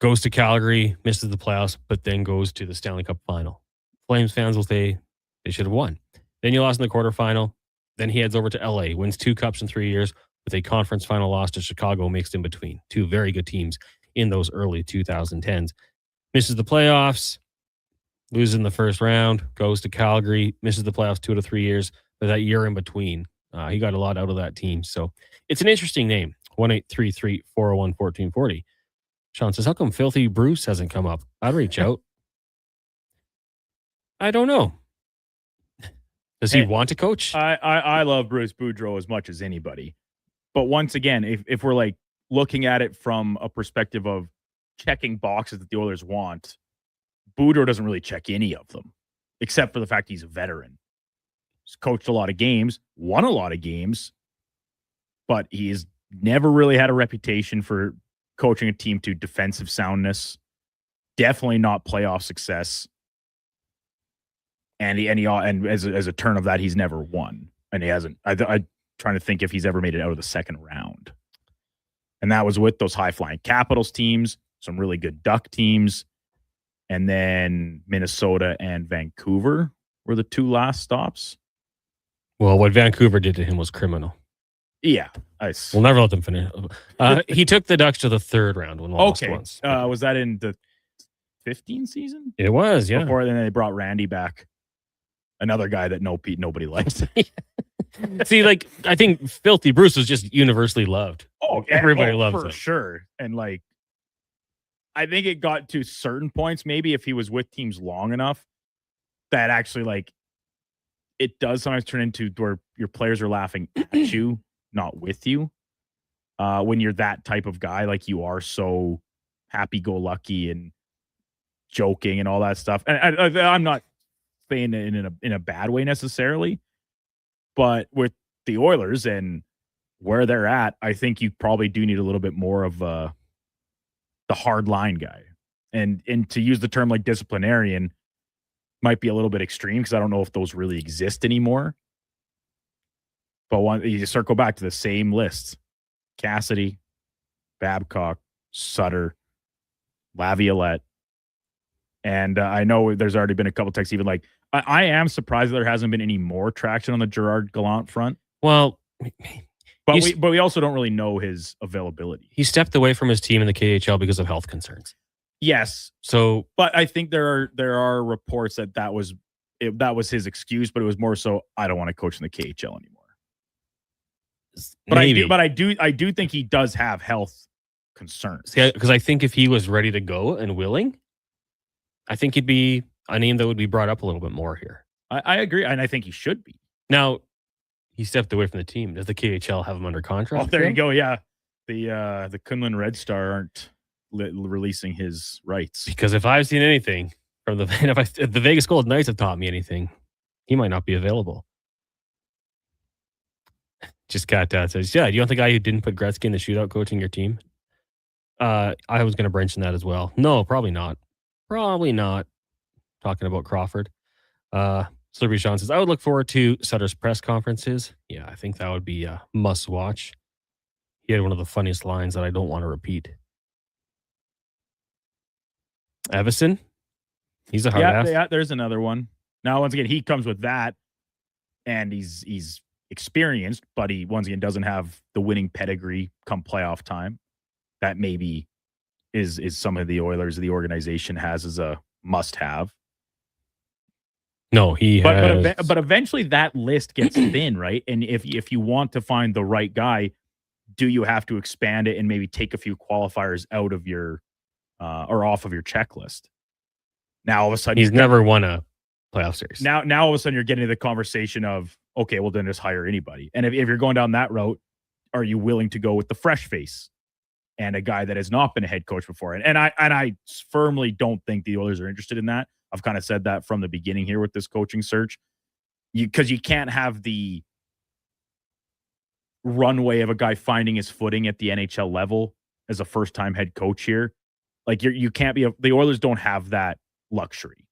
Goes to Calgary, misses the playoffs, but then goes to the Stanley Cup final. Flames fans will say they should have won. Then you lost in the quarterfinal. Then he heads over to LA, wins 2 cups in 3 years with a conference final loss to Chicago mixed in between. 2 very good teams in those early 2010s. Misses the playoffs, loses in the first round, goes to Calgary, misses the playoffs 2 to 3 years, but that year in between, he got a lot out of that team. So it's an interesting name, 1-833-401-1440. Sean says, how come Filthy Bruce hasn't come up? I'd reach out. I don't know. Does he want to coach? I love Bruce Boudreau as much as anybody. But once again, if we're like looking at it from a perspective of checking boxes that the Oilers want, Boudreau doesn't really check any of them, except for the fact he's a veteran. He's coached a lot of games, won a lot of games, but he's never really had a reputation for coaching a team to defensive soundness. Definitely not playoff success. And as a turn of that, he's never won, and he hasn't. I'm trying to think if he's ever made it out of the second round, and that was with those high flying Capitals teams, some really good Duck teams, and then Minnesota and Vancouver were the 2 last stops. Well, what Vancouver did to him was criminal. Yeah, we'll never let them finish. He took the Ducks to the 3rd round when lost once. Was that in the 15 season? It was, yeah. Before then, they brought Randy back. Another guy that nobody likes. See, like, I think Filthy Bruce was just universally loved. Everybody loves for him. Sure. And like, I think it got to certain points, maybe if he was with teams long enough, that actually, like, it does sometimes turn into where your players are laughing at you, not with you. When you're that type of guy, like you are so happy-go-lucky and joking and all that stuff. And I'm not saying it in a bad way necessarily, but with the Oilers and where they're at, I think you probably do need a little bit more of the hard line guy. And to use the term like disciplinarian might be a little bit extreme because I don't know if those really exist anymore. But you circle back to the same lists: Cassidy, Babcock, Sutter, Laviolette. And I know there's already been a couple texts, even like, I am surprised there hasn't been any more traction on the Gerard Gallant front. Well, but we also don't really know his availability. He stepped away from his team in the KHL because of health concerns. Yes. So, but I think there are reports that was his excuse, but it was more so, I don't want to coach in the KHL anymore. But maybe. I do think he does have health concerns. Because I think if he was ready to go and willing, I think he'd be a name that would be brought up a little bit more here. I agree, and I think he should be. Now, he stepped away from the team. Does the KHL have him under contract? Oh, there you go. Yeah, the Kunlun Red Star aren't releasing his rights. Because if I've seen anything from if the Vegas Golden Knights have taught me anything, he might not be available. Just Cat Dad says, yeah, you want the guy who didn't put Gretzky in the shootout coaching your team? I was going to branch in that as well. No, probably not. Probably not. Talking about Crawford. Slurpee Sean says, I would look forward to Sutter's press conferences. Yeah, I think that would be a must watch. He had one of the funniest lines that I don't want to repeat. Evison, he's a hard ass. Yeah, there's another one. Now, once again, he comes with that, and he's experienced, but he once again doesn't have the winning pedigree come playoff time. That maybe is some of the Oilers, the organization has as a must-have. No, but eventually that list gets thin, right? And if you want to find the right guy, do you have to expand it and maybe take a few qualifiers out of your or off of your checklist? Now all of a sudden he's never won a playoff series. Now all of a sudden you're getting to the conversation of, okay, well then just hire anybody. And if you're going down that route, are you willing to go with the fresh face and a guy that has not been a head coach before? And I firmly don't think the Oilers are interested in that. I've kind of said that from the beginning here with this coaching search, because you can't have the runway of a guy finding his footing at the NHL level as a first-time head coach here. Like you can't be the Oilers don't have that luxury.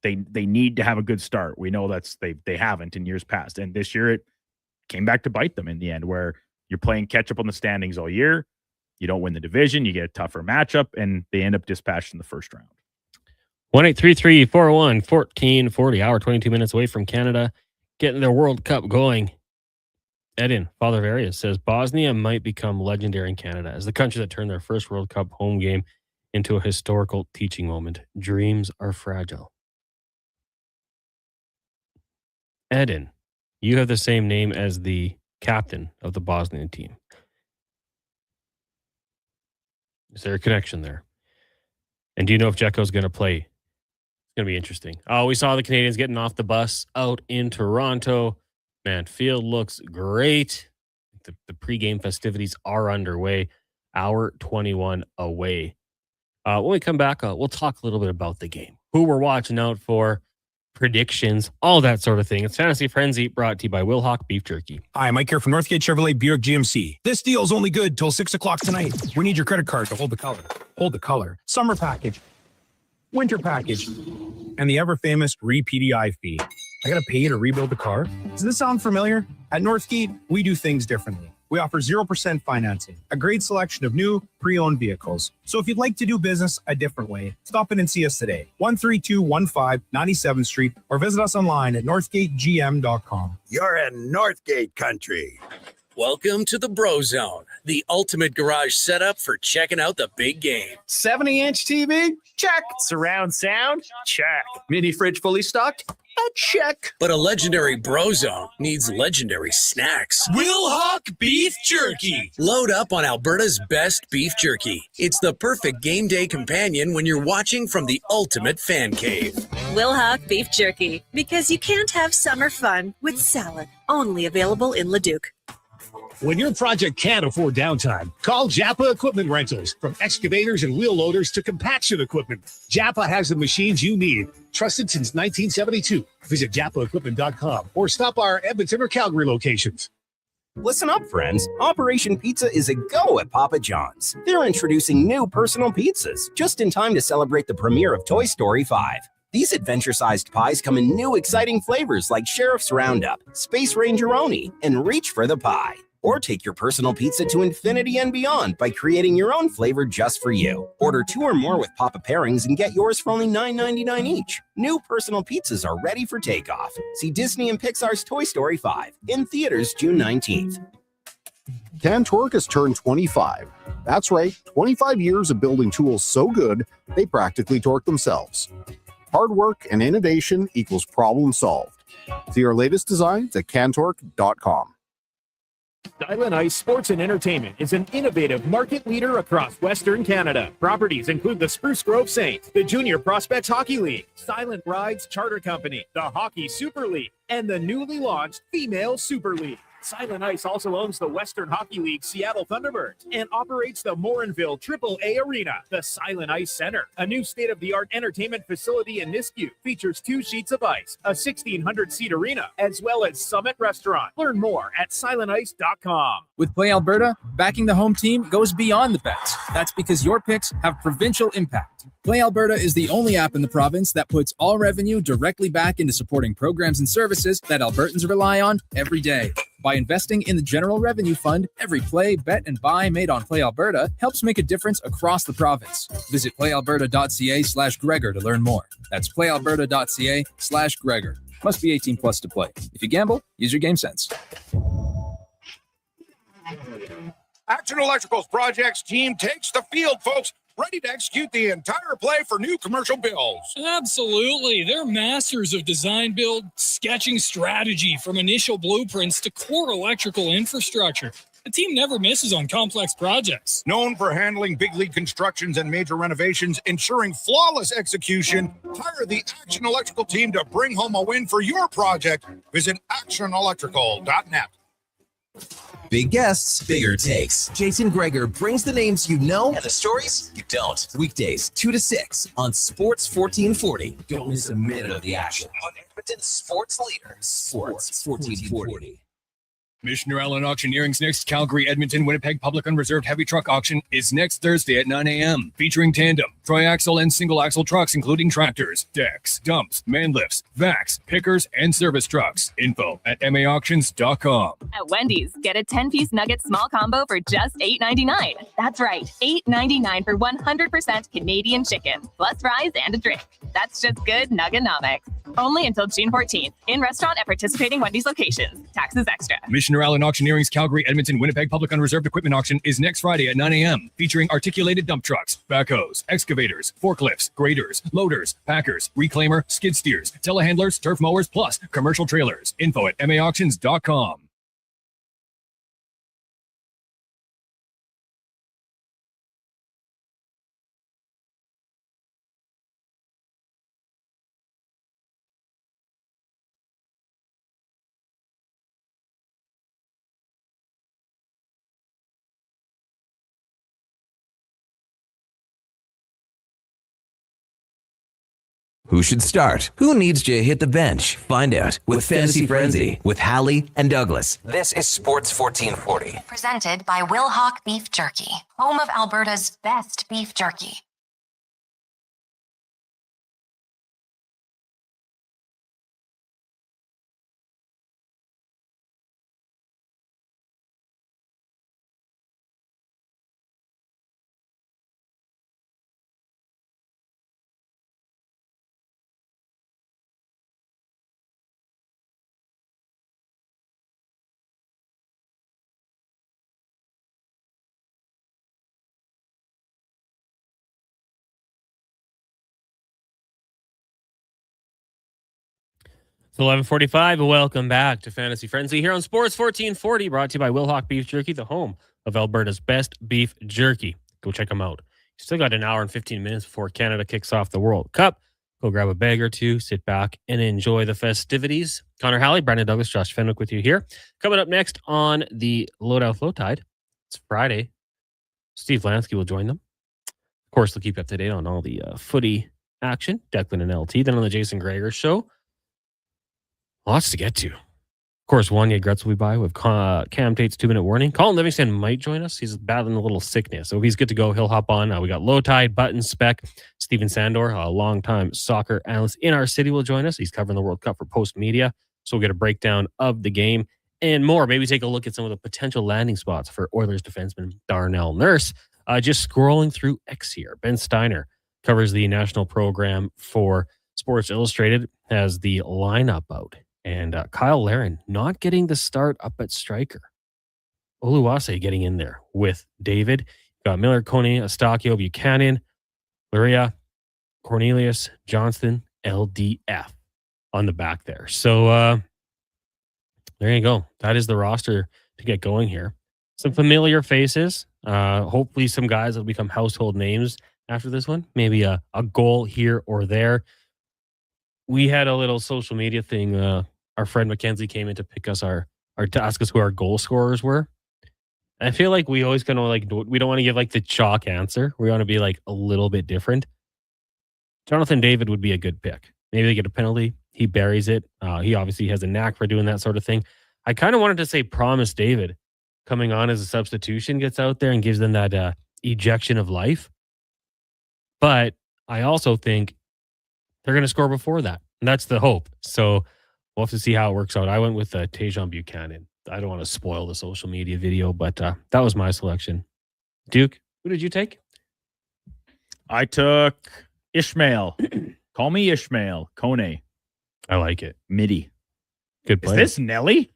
They need to have a good start. We know they haven't in years past, and this year it came back to bite them in the end, where you're playing catch up on the standings all year. You don't win the division. You get a tougher matchup, and they end up dispatched in the first round. 1-833-401-1440. Hour 22 minutes away from Canada, getting their World Cup going. Edin, Father of Arias, says Bosnia might become legendary in Canada as the country that turned their first World Cup home game into a historical teaching moment. Dreams are fragile. Edin, you have the same name as the captain of the Bosnian team. Is there a connection there? And do you know if Jeko's going to play? It's going to be interesting. Oh, we saw the Canadians getting off the bus out in Toronto. Man, field looks great. The pregame festivities are underway. Hour 21 away. When we come back, we'll talk a little bit about the game. Who we're watching out for, predictions, all that sort of thing. It's Fantasy Frenzy, brought to you by Wilhock Beef Jerky. Hi, Mike here from Northgate Chevrolet Buick GMC. This deal's only good till 6 o'clock tonight. We need your credit card to hold the color. Hold the color. Summer package. Winter package. And the ever-famous re-PDI fee. I gotta pay you to rebuild the car? Does this sound familiar? At Northgate, we do things differently. We offer 0% financing, a great selection of new, pre-owned vehicles. So if you'd like to do business a different way, stop in and see us today. 13215 97th Street, or visit us online at northgategm.com. You're in Northgate country. Welcome to the Bro Zone, the ultimate garage setup for checking out the big game. 70-inch TV? Check. Surround sound? Check. Mini fridge fully stocked? Check. But a legendary Bro Zone needs legendary snacks. Wilhock Beef Jerky. Load up on Alberta's best beef jerky. It's the perfect game day companion when you're watching from the ultimate fan cave. Wilhock Beef Jerky, because you can't have summer fun with salad. Only available in Leduc. When your project can't afford downtime, call Japa Equipment Rentals. From excavators and wheel loaders to compaction equipment, Japa has the machines you need. Trusted since 1972. Visit japaequipment.com or stop our Edmonton or Calgary locations. Listen up, friends. Operation Pizza is a go at Papa John's. They're introducing new personal pizzas just in time to celebrate the premiere of Toy Story 5. These adventure-sized pies come in new exciting flavors like Sheriff's Roundup, Space Ranger-oni, and Reach for the Pie. Or take your personal pizza to infinity and beyond by creating your own flavor just for you. Order 2 or more with Papa Pairings and get yours for only $9.99 each. New personal pizzas are ready for takeoff. See Disney and Pixar's Toy Story 5 in theaters June 19th. Cantork has turned 25. That's right, 25 years of building tools so good, they practically torque themselves. Hard work and innovation equals problem solved. See our latest designs at cantork.com. Silent Ice Sports and Entertainment is an innovative market leader across Western Canada. Properties include the Spruce Grove Saints, the Junior Prospects Hockey League, Silent Rides Charter Company, the Hockey Super League, and the newly launched Female Super League. Silent Ice also owns the Western Hockey League Seattle Thunderbirds and operates the Morinville AAA Arena. The Silent Ice Center, a new state-of-the-art entertainment facility in Nisku, features 2 sheets of ice, a 1,600-seat arena, as well as Summit Restaurant. Learn more at silentice.com. With Play Alberta, backing the home team goes beyond the bets. That's because your picks have provincial impact. Play Alberta is the only app in the province that puts all revenue directly back into supporting programs and services that Albertans rely on every day. By investing in the General Revenue Fund, every play, bet, and buy made on Play Alberta helps make a difference across the province. Visit playalberta.ca/Gregor to learn more. That's playalberta.ca/Gregor. Must be 18 plus to play. If you gamble, use your game sense. Action Electrical's projects team takes the field, folks. Ready to execute the entire play for new commercial builds. Absolutely. They're masters of design build, sketching strategy from initial blueprints to core electrical infrastructure. The team never misses on complex projects. Known for handling big league constructions and major renovations, ensuring flawless execution, hire the Action Electrical team to bring home a win for your project. Visit actionelectrical.net. Big guests, bigger takes. Jason Gregor brings the names you know and the stories you don't. Weekdays, 2 to 6 on Sports 1440. Don't miss a minute of the action on Edmonton's sports leader, Sports 1440. Missioner Allen Auctioneering's next Calgary, Edmonton, Winnipeg Public Unreserved Heavy Truck Auction is next Thursday at 9 a.m. featuring tandem, triaxle, and single-axle trucks, including tractors, decks, dumps, man lifts, vacs, pickers, and service trucks. Info at maauctions.com. At Wendy's, get a 10-piece nugget small combo for just $8.99. That's right, $8.99 for 100% Canadian chicken, plus fries and a drink. That's just good nuggenomics. Only until June 14th. In restaurant at participating Wendy's locations. Taxes extra. Missioner Allen Auctioneering's Calgary, Edmonton, Winnipeg Public Unreserved Equipment Auction is next Friday at 9 a.m. featuring articulated dump trucks, backhoes, excavators, forklifts, graders, loaders, packers, reclaimer, skid steers, telehandlers, turf mowers, plus commercial trailers. Info at maauctions.com. Who should start? Who needs to hit the bench? Find out with Fantasy Frenzy with Halley and Douglas. This is Sports 1440. Presented by Will Hawk Beef Jerky, home of Alberta's best beef jerky. It's 11:45. Welcome back to Fantasy Frenzy here on Sports 1440, brought to you by Will Hawk Beef Jerky, the home of Alberta's best beef jerky. Go check them out. You still got an hour and 15 minutes before Canada kicks off the World Cup. Go grab a bag or two, sit back, and enjoy the festivities. Connor Halley, Brandon Douglas, Josh Fenwick with you here. Coming up next on the Loadout Flow Tide, it's Friday. Steve Lansky will join them. Of course, they'll keep you up to date on all the footy action, Declan and LT. Then on the Jason Gregor Show, lots to get to. course, Wanya Gretz will be by with Cam Tate's 2-minute warning. Colin Livingston might join us. He's battling a little sickness. So if he's good to go, he'll hop on. We got Low Tide, Button, Spec, Steven Sandor, a longtime soccer analyst in our city, will join us. He's covering the World Cup for Post Media. So we'll get a breakdown of the game and more. Maybe take a look at some of the potential landing spots for Oilers defenseman Darnell Nurse. Just scrolling through X here. Ben Steiner covers the national program for Sports Illustrated, has the lineup out. And Kyle Larin not getting the start up at striker. Oluwase getting in there with David. Got Miller, Coney, Astachio, Buchanan, Luria, Cornelius, Johnston, LDF on the back there. So there you go. That is the roster to get going here. Some familiar faces. Hopefully some guys that will become household names after this one. Maybe a goal here or there. We had a little social media thing. Our friend Mackenzie came in to pick us to ask us who our goal scorers were. And I feel like we always kind of like, we don't want to give like the chalk answer. We want to be like a little bit different. Jonathan David would be a good pick. Maybe they get a penalty. He buries it. He obviously has a knack for doing that sort of thing. I kind of wanted to say Promise David coming on as a substitution gets out there and gives them that ejection of life. But I also think they're going to score before that. And that's the hope. So we'll have to see how it works out. I went with Tajon Buchanan. I don't want to spoil the social media video, but that was my selection. Duke, who did you take? I took Ishmael. Call me Ishmael. Kone. I like it. Midi. Good Is play. this Nelly?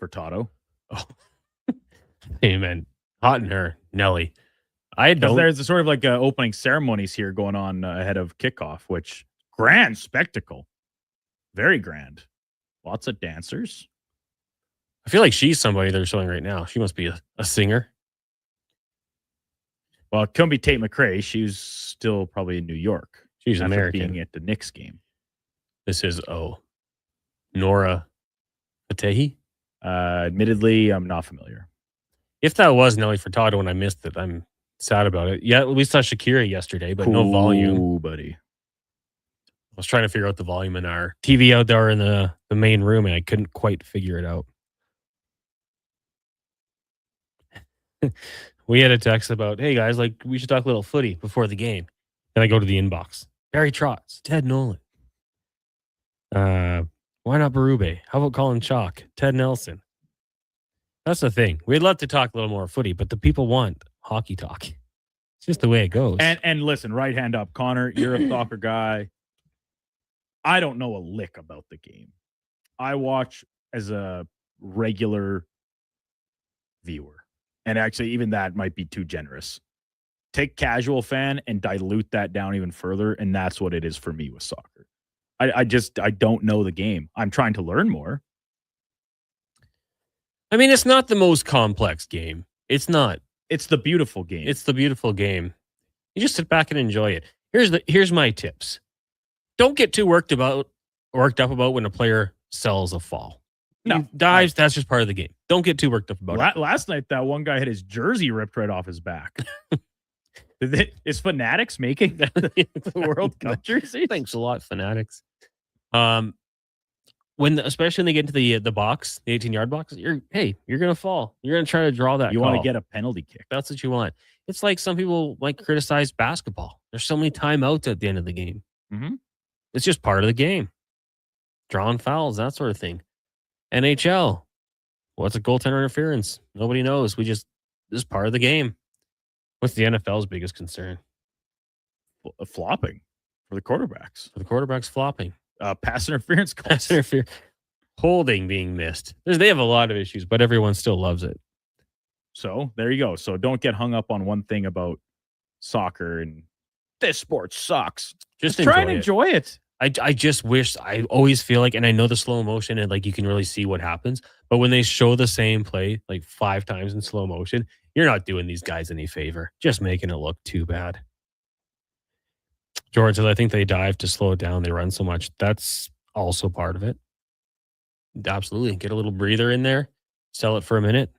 Furtado. Oh. Amen. Hot in her, Nelly. I don't. There's a sort of like opening ceremonies here going on ahead of kickoff, which grand spectacle. Very grand. Lots of dancers. I feel like she's somebody they're showing right now. She must be a singer. Well, it couldn't be Tate McRae. She's still probably in New York. She's after American. being at the Knicks game. This is Nora Fatehi. Admittedly, I'm not familiar. If that was Nelly Furtado and I missed it, I'm sad about it. Yeah, we saw Shakira yesterday, but no volume. Ooh, buddy. I was trying to figure out the volume in our TV out there in the main room, and I couldn't quite figure it out. We had a text about, hey guys, like we should talk a little footy before the game. Then I go to the inbox. Barry Trotz, Ted Nolan. Why not Berube? How about Colin Chalk? Ted Nelson. That's the thing. We'd love to talk a little more footy, but the people want hockey talk. It's just the way it goes. And listen, right hand up, Connor, you're a soccer guy. I don't know a lick about the game. I watch as a regular viewer. And actually, even that might be too generous. Take casual fan and dilute that down even further. And that's what it is for me with soccer. I don't know the game. I'm trying to learn more. I mean, it's not the most complex game. It's not. It's the beautiful game. It's the beautiful game. You just sit back and enjoy it. Here's my tips. Don't get too worked up about when a player sells a fall. No. Dives, that's just part of the game. Don't get too worked up about it. Last night, that one guy had his jersey ripped right off his back. Is Fanatics making the World Cup jersey? Thanks a lot, Fanatics. Especially when they get into the box, the 18-yard box, you're gonna fall. You're gonna try to draw that. You want to get a penalty kick. That's what you want. It's like some people like criticize basketball. There's so many timeouts at the end of the game. Mm-hmm. It's just part of the game. Drawing fouls, that sort of thing. NHL. What's a goaltender interference? Nobody knows. This is part of the game. What's the NFL's biggest concern? Flopping for the quarterbacks. For the quarterbacks flopping. Pass interference calls. Pass interference. Holding being missed. They have a lot of issues, but everyone still loves it. So there you go. So don't get hung up on one thing about soccer and this sport sucks. Just try and enjoy it. I just wish, I always feel like, and I know the slow motion and like you can really see what happens, but when they show the same play like 5 times in slow motion, you're not doing these guys any favor. Just making it look too bad. George says, I think they dive to slow it down. They run so much. That's also part of it. Absolutely. Get a little breather in there. Sell it for a minute.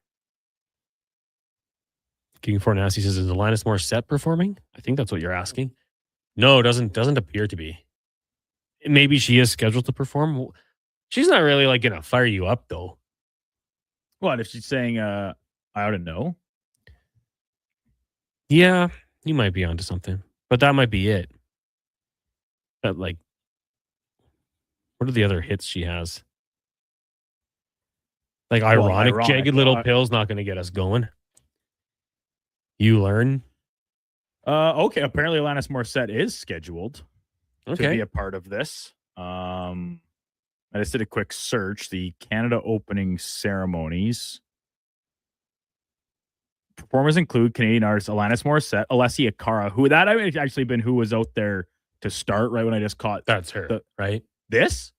King for Nasty says, is Alanis Morissette performing? I think that's what you're asking. No, doesn't appear to be. Maybe she is scheduled to perform. She's not really like gonna fire you up though. What if she's saying, I ought to know? Yeah, you might be onto something, but that might be it. But like, what are the other hits she has? Like ironic, jagged little pill's not going to get us going. You learn. Okay. Apparently, Alanis Morissette is scheduled to Okay. be a part of this. I just did a quick search. The Canada opening ceremonies. Performers include Canadian artist Alanis Morissette, Alessia Cara, who that I've actually been who was out there to start right when I just caught. That's her, right? This?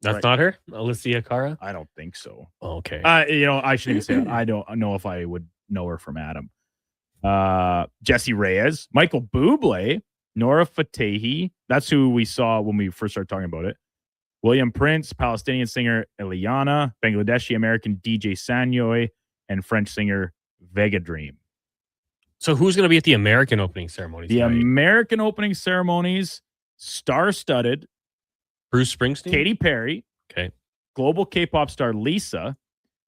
That's Right. not her, Alessia Cara. I don't think so. Okay. I shouldn't even say that. I don't know if I would know her from Adam. Jesse Reyes, Michael Bublé, Nora Fatehi. That's who we saw when we first started talking about it. William Prince, Palestinian singer Eliana, Bangladeshi American DJ Sanyoy, and French singer Vega Dream. So who's going to be at the American opening ceremonies? The tonight? American opening ceremonies, star-studded. Bruce Springsteen, Katy Perry, okay, global K-pop star Lisa,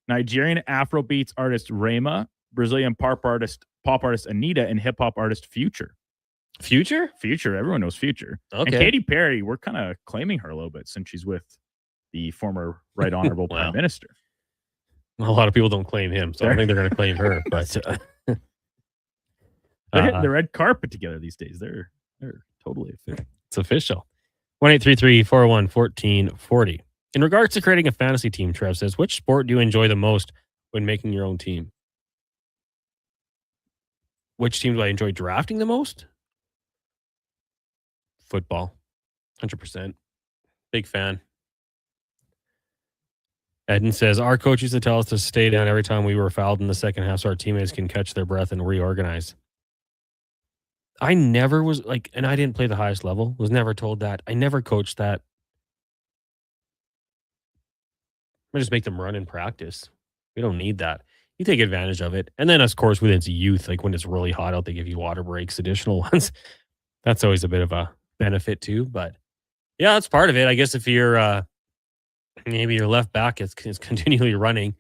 Nigerian Afrobeats artist Rema, Brazilian pop artist Anita, and hip hop artist Future. Future, everyone knows Future. Okay. And Katy Perry, we're kind of claiming her a little bit since she's with the former Right Honorable Wow. Prime Minister. A lot of people don't claim him, so I don't think they're going to claim her. But They're hitting the red carpet together these days. They're totally official. It's official. 1-833-401-1440. In regards to creating a fantasy team, Trev says, which sport do you enjoy the most when making your own team? Which team do I enjoy drafting the most? Football. 100%. Big fan. Eden says, our coach used to tell us to stay down every time we were fouled in the second half so our teammates can catch their breath and reorganize. I never was like, and I didn't play the highest level, was never told that. I never coached that. I just make them run in practice. We don't need that. You take advantage of it. And then, of course, when it's youth, like when it's really hot out, they give you water breaks, additional ones. That's always a bit of a benefit too. But yeah, that's part of it. I guess if you're maybe your left back is continually running,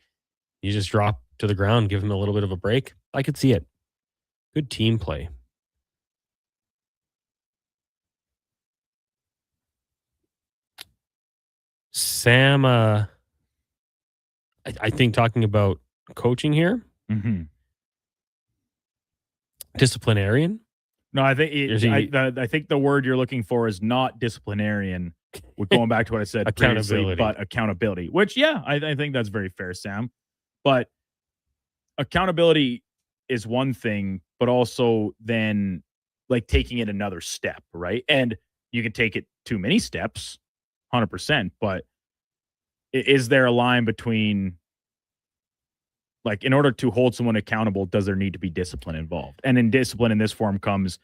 you just drop to the ground, give him a little bit of a break. I could see it. Good team play. Sam, I think talking about coaching here, disciplinarian. No, I think I think the word you're looking for is not disciplinarian. We're going back to what I said previously, but accountability. Which, yeah, I think that's very fair, Sam. But accountability is one thing, but also then like taking it another step, right? And you can take it too many steps. 100%, but is there a line between, like, in order to hold someone accountable, does there need to be discipline involved? And in discipline in this form comes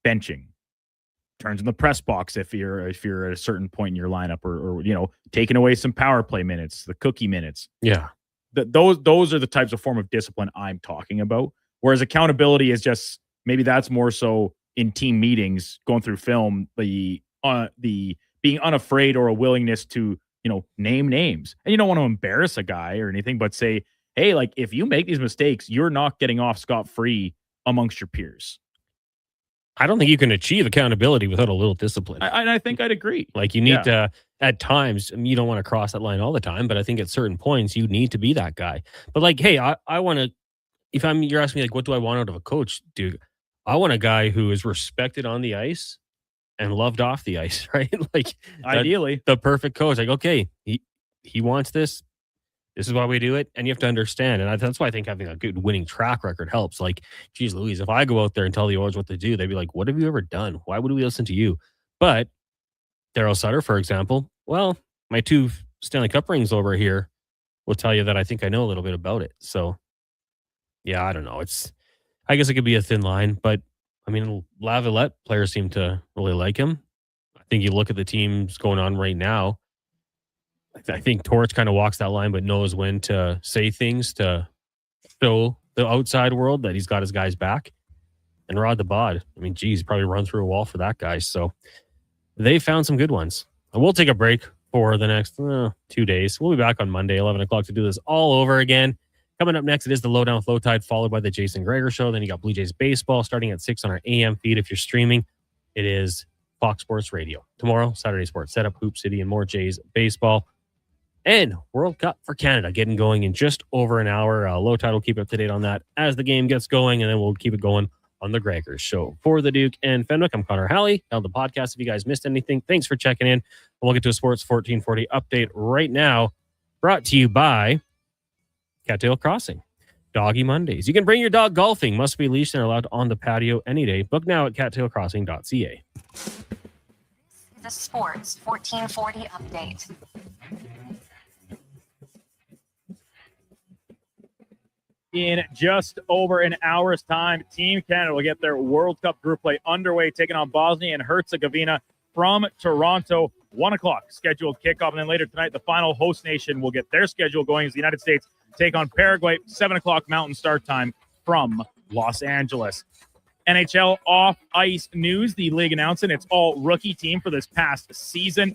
benching, turns in the press box if you're at a certain point in your lineup, or you know, taking away some power play minutes, the cookie minutes. Yeah, those are the types of form of discipline I'm talking about. Whereas accountability is just maybe that's more so in team meetings, going through film, the being unafraid or a willingness to, you know, name names. And you don't want to embarrass a guy or anything, but say, hey, like, if you make these mistakes, you're not getting off scot-free amongst your peers. I don't think you can achieve accountability without a little discipline. I think I'd agree. Like, you need to, at times, you don't want to cross that line all the time, but I think at certain points, you need to be that guy. But like, hey, I want to, you're asking me, like, what do I want out of a coach, dude? I want a guy who is respected on the ice and loved off the ice, right? Like, ideally, the perfect coach. Like, okay, he wants this. This is why we do it. And you have to understand. And that's why I think having a good winning track record helps. Like, geez Louise, if I go out there and tell the Oilers what to do, they'd be like, what have you ever done? Why would we listen to you? But Daryl Sutter, for example, well, my 2 Stanley Cup rings over here will tell you that I think I know a little bit about it. So, yeah, I don't know. I guess it could be a thin line, but I mean, Lavalette players seem to really like him. I think you look at the teams going on right now. I think Torch kind of walks that line, but knows when to say things to show the outside world that he's got his guys back. And Rod the Bod, I mean, geez, probably run through a wall for that guy. So they found some good ones. We'll take a break. for the next 2 days. We'll be back on Monday, 11 o'clock, to do this all over again. Coming up next, it is the Lowdown with Low Tide, followed by the Jason Greger Show. Then you got Blue Jays baseball starting at 6 on our AM feed. If you're streaming, it is Fox Sports Radio. Tomorrow, Saturday Sports Setup, Hoop City, and more Jays baseball. And World Cup for Canada getting going in just over an hour. Low Tide will keep up to date on that as the game gets going, and then we'll keep it going on the Gregor Show. For the Duke and Fenwick, I'm Connor Halley. Held the podcast. If you guys missed anything, thanks for checking in. We'll get to a Sports 1440 update right now, brought to you by Cattail Crossing. Doggy Mondays. You can bring your dog golfing. Must be leashed and allowed on the patio any day. Book now at cattailcrossing.ca. The Sports 1440 update. In just over an hour's time, Team Canada will get their World Cup group play underway, taking on Bosnia and Herzegovina from Toronto. 1 o'clock scheduled kickoff. And then later tonight, the final host nation will get their schedule going as the United States take on Paraguay. 7 o'clock Mountain start time from Los Angeles. NHL off-ice news. The league announcing its all-rookie team for this past season.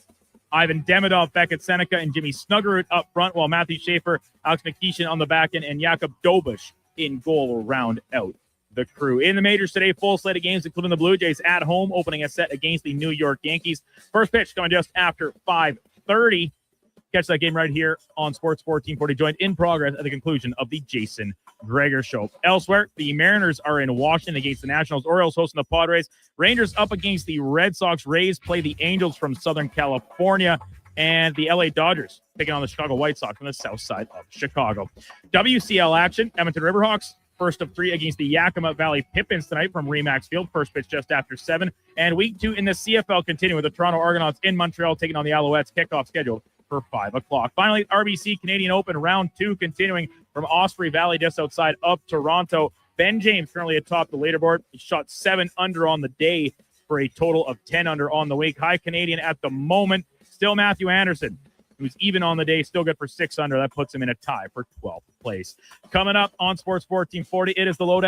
Ivan Demidov, Beckett Seneca, and Jimmy Snuggerud up front, while Matthew Schaefer, Alex McKeeshan on the back end, and Jakob Dobush in goal will round out the crew. In the majors today, full slate of games, including the Blue Jays at home, opening a set against the New York Yankees. First pitch coming just after 5:30. Catch that game right here on Sports 1440, joined in progress at the conclusion of the Jason Greger Show. Elsewhere, the Mariners are in Washington against the Nationals. Orioles hosting the Padres. Rangers up against the Red Sox. Rays play the Angels from Southern California. And the LA Dodgers taking on the Chicago White Sox from the south side of Chicago. WCL action, Edmonton Riverhawks. First of 3 against the Yakima Valley Pippins tonight from Remax Field. First pitch just after 7. And week 2 in the CFL continuing with the Toronto Argonauts in Montreal taking on the Alouettes. Kickoff scheduled for 5 o'clock. Finally, RBC Canadian Open round 2 continuing from Osprey Valley just outside of Toronto. Ben James currently atop the leaderboard. He shot 7 under on the day for a total of 10 under on the week. High Canadian at the moment. Still Matthew Anderson, who's even on the day, still good for 6 under. That puts him in a tie for 12th place. Coming up on Sports 1440, it is the Lowdown.